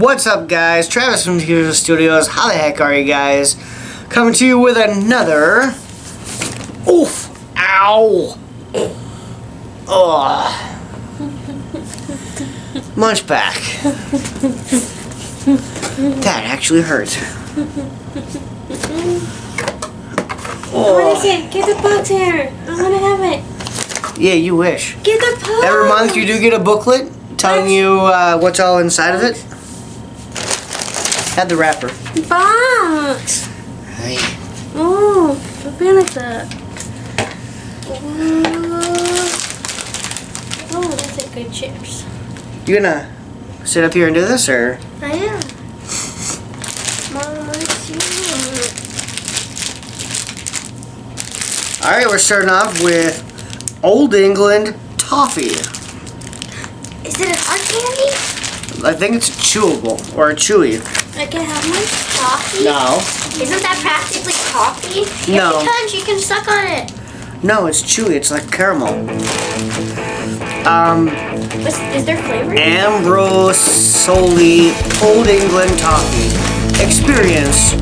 What's up, guys? Travis from T-Rizzle Studios. How the heck are you guys? Coming to you with another... Oof! Ow! Ugh! Munchpak. That actually hurts. I want to see it. Get the box here. I want to have it. Yeah, you wish. Get the box. Every month you do get a booklet telling you what's all inside of it. Had the wrapper. Box. Hey. Oh, look at that. Oh, that's a good chips. You gonna sit up here and do this, or? I am. Mom, let's see. Alright, we're starting off with Old England toffee. Is it a hard candy? I think it's chewable, or chewy. I can have my coffee? No. Isn't that practically coffee? No. Because you can suck on it. No, it's chewy. It's like caramel. Is there flavor? Ambrosoli Old England toffee. Experience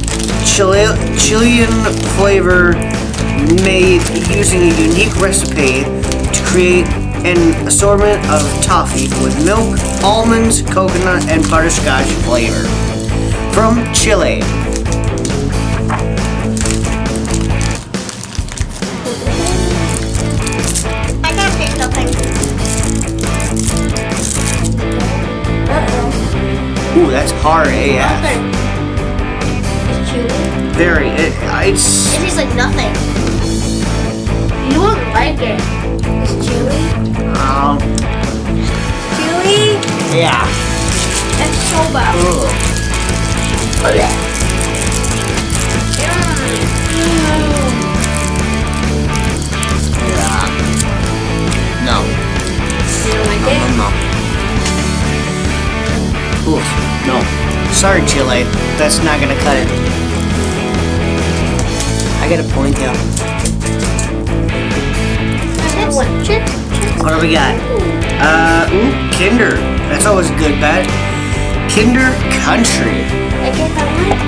Chilean flavor made using a unique recipe to create an assortment of toffee with milk, almonds, coconut, and butterscotch flavor. From Chile. I can't taste nothing. Uh-oh. Ooh, that's hard AF. Nothing. It's chewy. Very. It's. It tastes like nothing. You won't like it. It's chewy. Chewy? Yeah. That's so bad. Ugh. Oh, yeah. Yeah. No. You don't like it? No. Oof. No. Sorry, Chile. That's not gonna cut it. I got a ponytail. What do we got? Ooh, Kinder. That's always a good bet. Kinder Country. I can have one?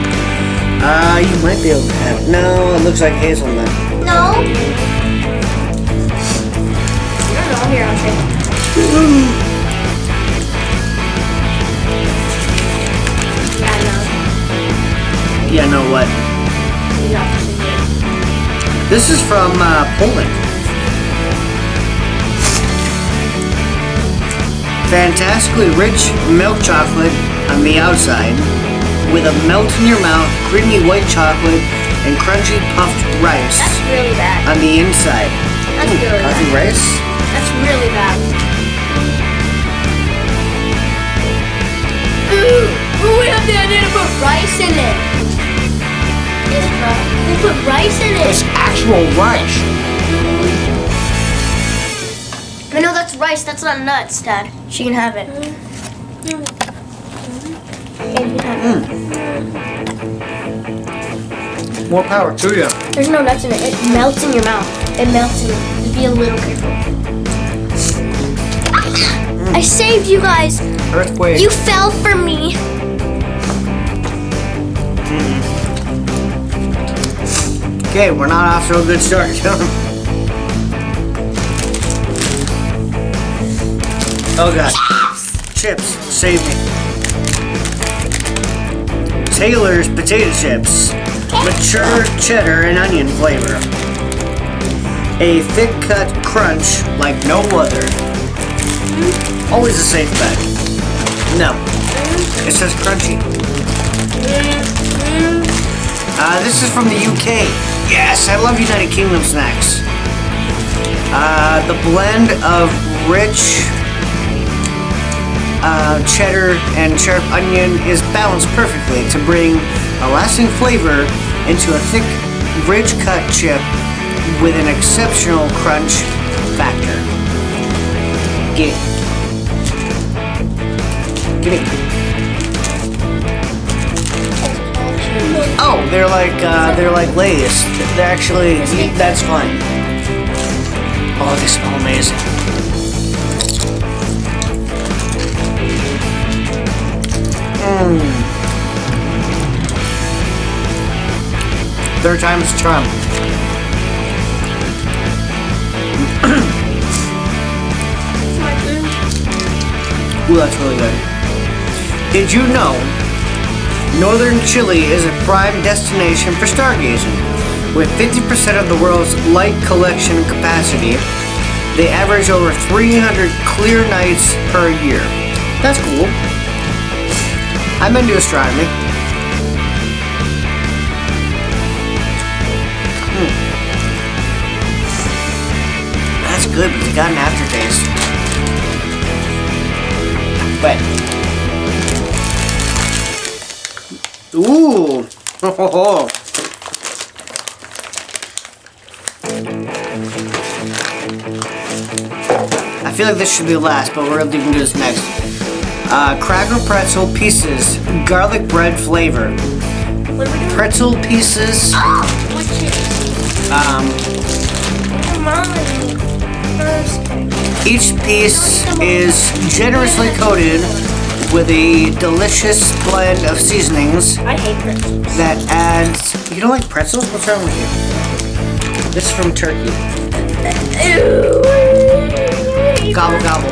You might be able to have. No, it looks like hazelnut. No. I don't know. Here, I'll take it. Yeah, no. Yeah, no what? You got this in here. This is from Poland. Fantastically rich milk chocolate on the outside, with a melt-in-your-mouth creamy white chocolate and crunchy puffed rice That's really bad. on the inside. That's really Puffy bad. rice? That's really bad. Ooh, we have the idea to put rice in it. They put rice in it. It's actual rice. I know that's rice. That's not nuts, Dad. She can have it. More power to you. There's no nuts in it. It melts in your mouth. It melts in it. Just be a little careful. I saved you guys. Earthquake. You fell for me. Okay, we're not off to a good start. Oh god. Chips, save me. Taylor's potato chips. Mature cheddar and onion flavor. A thick cut crunch like no other. Always a safe bet. No. It says crunchy. This is from the UK. Yes, I love United Kingdom snacks. The blend of rich cheddar and sharp onion is balanced perfectly to bring a lasting flavor into a thick, rich cut chip with an exceptional crunch factor. Get it. Get it. Oh, they're like Lay's. They're actually, that's fine. Oh, they smell amazing. Third time's a charm. Ooh, that's really good. Did you know northern Chile is a prime destination for stargazing? With 50% of the world's light collection capacity, they average over 300 clear nights per year. That's cool. I'm into astronomy. That's good, but it got an aftertaste. But ooh. I feel like this should be last, but we're gonna do this next. Cracker pretzel pieces, garlic bread flavor. What are we doing? Pretzel pieces. Oh, what chips? Each piece is generously coated with a delicious blend of seasonings I hate pretzels. that adds. You don't like pretzels? What's wrong with you? This is from Turkey. Gobble gobble.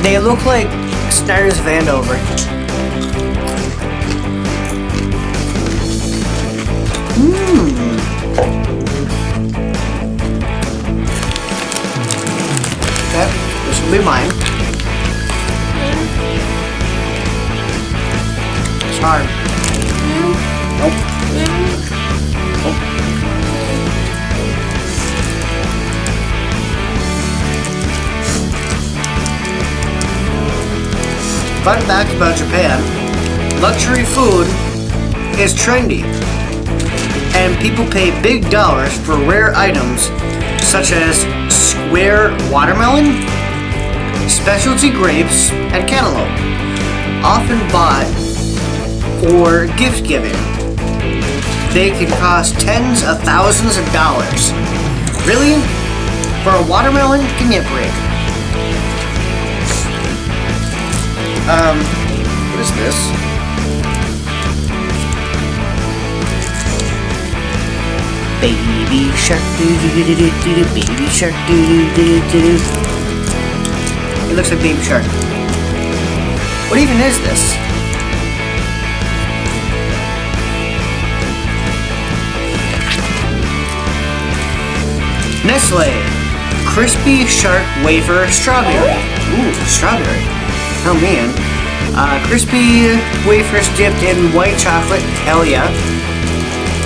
They look like Snyder's Vandover. Okay, this will be mine. It's hard. Nope. Nope. Fun fact about Japan, luxury food is trendy, and people pay big dollars for rare items such as square watermelon, specialty grapes, and cantaloupe, often bought for gift giving. They can cost tens of thousands of dollars. Really? For a watermelon? Give me a break. What is this? Baby shark doo doo doo doo doo doo, baby shark doo doo doo doo doo. It looks like baby shark. What even is this? Nestle Crispy Shark Wafer Strawberry. Ooh, strawberry. Oh man. Crispy wafers dipped in white chocolate, hell yeah.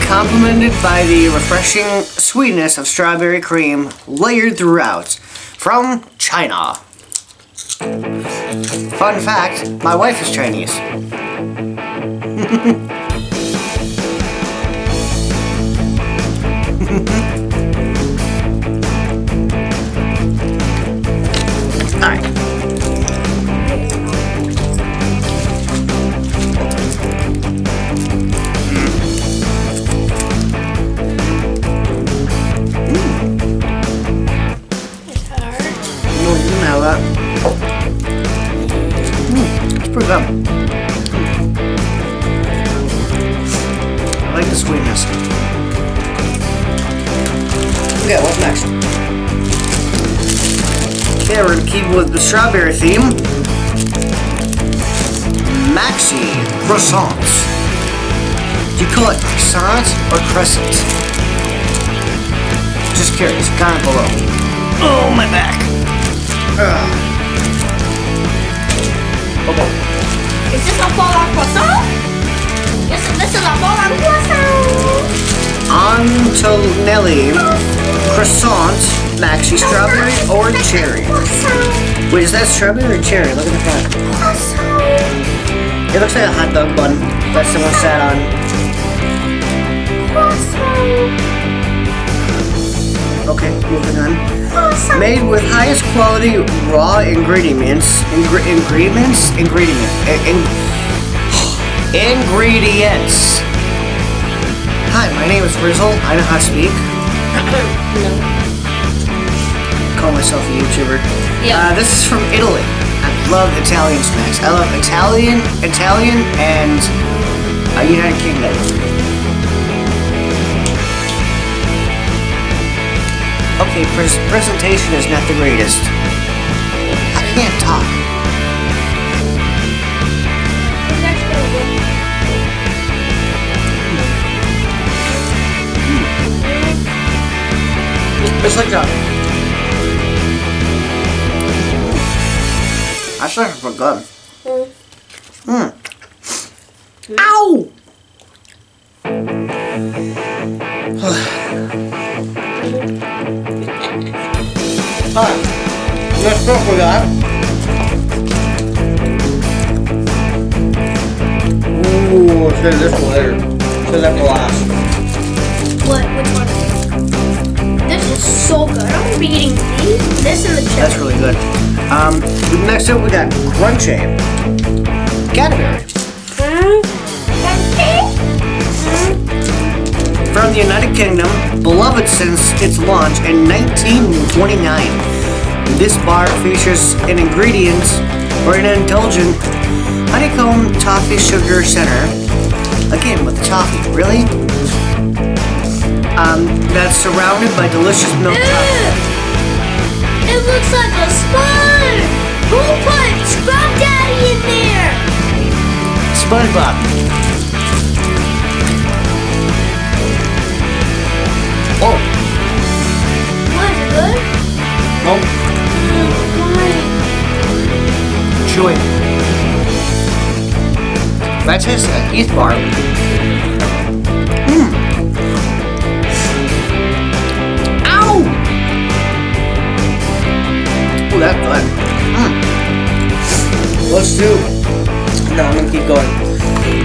Complemented by the refreshing sweetness of strawberry cream layered throughout. From China. Fun fact, my wife is Chinese. Alright. That. It's pretty good. I like the sweetness. Okay, what's next? Okay, we're gonna keep with the strawberry theme. Maxi croissants. Do you call it croissant or crescent? Just curious, comment below. Oh, my back. Okay. Is this a fallout croissant? This is a fallout croissant. Antonelli croissant, maxi strawberry or cherry. Wait, is that strawberry or cherry? Look at the front. It looks like a hot dog bun that someone sat on. Okay, moving on. Made with highest quality raw ingredients. Ingredients. Hi, my name is T-Rizzle. I know how to speak. No. Call myself a YouTuber. Yeah. This is from Italy. I love Italian snacks. I love Italian, and United Kingdom. Okay, presentation is not the greatest. I can't talk. It's like a... That's not for good. Ow! Alright, let's go for that. Ooh, let's do this one later. Save that for last. What? Which one? This is so good. I'm gonna be eating this and the chip. That's really good. Next up we got Crunchy. Cadbury. From the United Kingdom, beloved since its launch in 1929. This bar features an ingredient or an indulgent honeycomb toffee sugar center. Again with the toffee, really? That's surrounded by delicious milk chocolate. It looks like a sponge! Who put Scrub Daddy in there? SpongeBob. Oh. What, is it good? Oh. Chewy. That tastes like a Heath bar. Ow! Ooh, that's good. Let's do. No, I'm gonna keep going.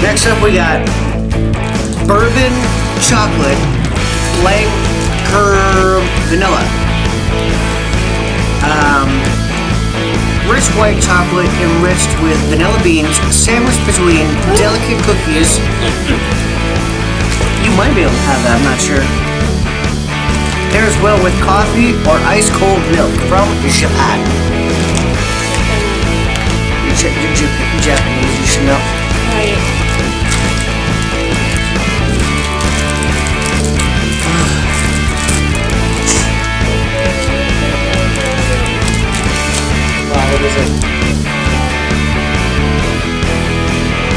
Next up, we got bourbon chocolate flavor vanilla. Rich white chocolate enriched with vanilla beans, sandwiched between delicate cookies. You might be able to have that, I'm not sure. Pairs well with coffee or ice cold milk from Japan. You're Japanese, you should know. Right. What is it?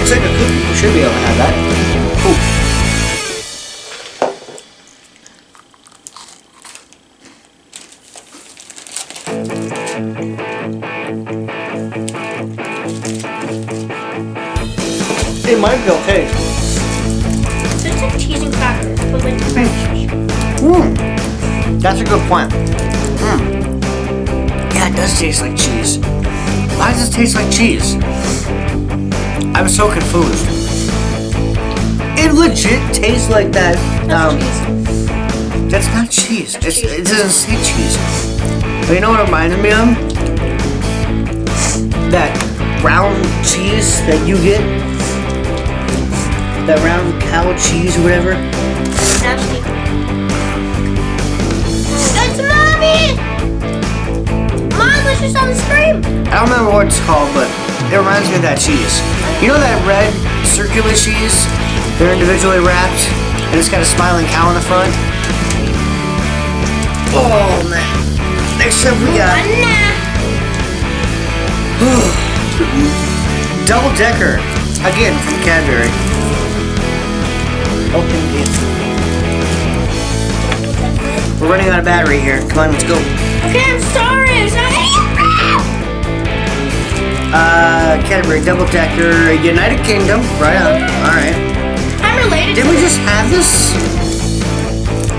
It's like a cookie. You should be able to have that. Ooh. It might be okay. So it's like cheese and crackers, but with French. That's a good point. Yeah, it does taste like cheese. Why does it taste like cheese? I'm so confused. It legit tastes like that. That's not cheese. It doesn't say cheese. But you know what it reminds me of? That round cheese that you get. That round cow cheese or whatever. Nasty. It's Mommy! Mom, let's just on the screen. I don't remember what it's called, but it reminds me of that cheese. You know that red circular cheese? They're individually wrapped, and it's got a smiling cow in the front. Oh man! Next up we got Double Decker, again from Cadbury. Open it. We're running out of battery here. Come on, let's go. Okay, I'm sorry. Cadbury Double Decker, United Kingdom. Right on. Alright. I'm related Did we just have this?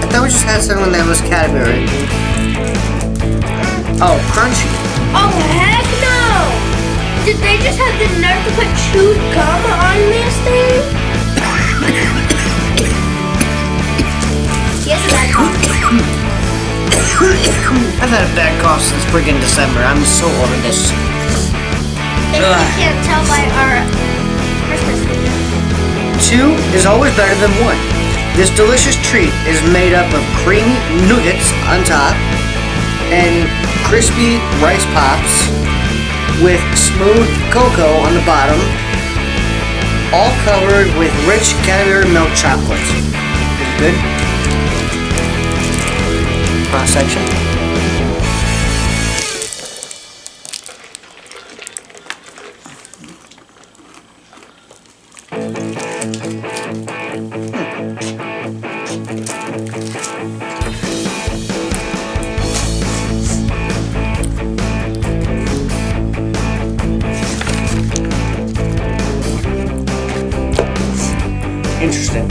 I thought we just had something that was Cadbury. Oh, crunchy. Oh, heck no! Did they just have the nerve to put chewed gum on this thing? Yes, I've had a bad cough since friggin' December. I'm so over this. If you can't tell by our Christmas video. 2 is always better than 1. This delicious treat is made up of creamy nuggets on top and crispy rice pops with smooth cocoa on the bottom, all covered with rich Cadbury milk chocolate. Is it good? section. Interesting.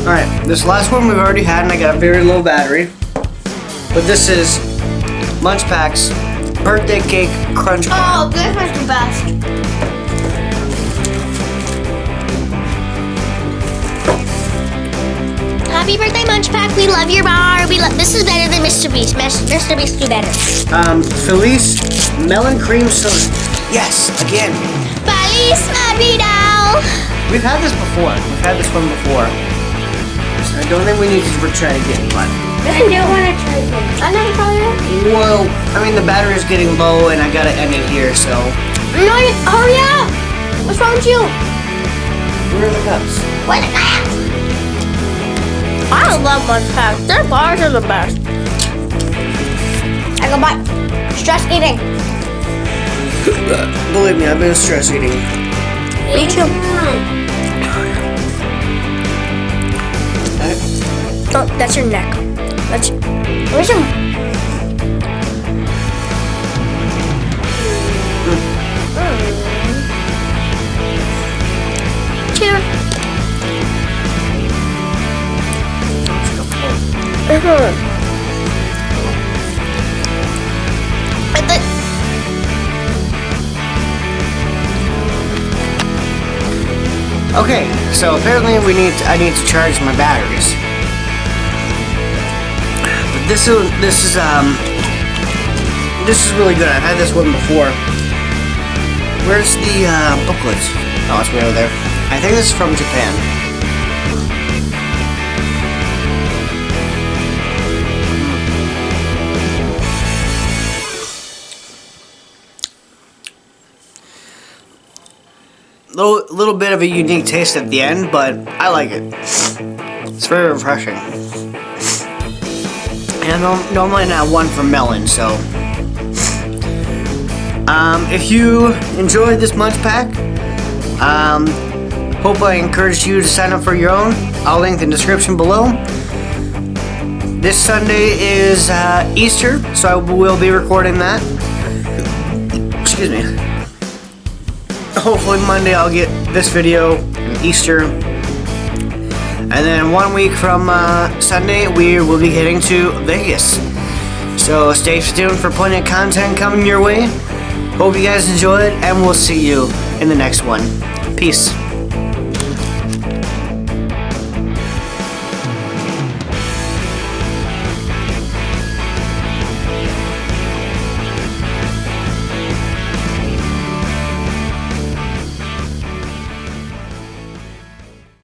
Alright, this last one we've already had and I got a very low battery. But this is Munchpak's birthday cake crunch bar. Oh, this was the best. Happy birthday, Munchpak. We love your bar. This is better than Mr. Beast. Mr. Beast do better. Felice melon cream soda. Yes, again. Feliz Navidad. We've had this before. We've had this one before. So I don't think we need to try it again, but... I do want to try it. I never tried it. Well, I mean, the battery is getting low and I gotta end it here, so... No, hurry up. What's wrong with you? Where are the cups? Where the cups? I love Munchpak. Their bars are the best. I go buy stress eating. Believe me, I've been stress eating. Me too. Oh, that's your neck. That's where's your? Cheers. Okay, so apparently I need to charge my batteries. But this is really good. I've had this one before. Where's the booklet? Oh, it's way over there. I think this is from Japan. Little bit of a unique taste at the end, but I like it. It's very refreshing. And I'm normally not one for melon, so... if you enjoyed this Munchpak, hope I encouraged you to sign up for your own. I'll link the description below. This Sunday is Easter, so I will be recording that. Excuse me. Hopefully Monday I'll get this video and Easter. And then 1 week from Sunday we will be heading to Vegas. So stay tuned for plenty of content coming your way. Hope you guys enjoyed and we'll see you in the next one. Peace.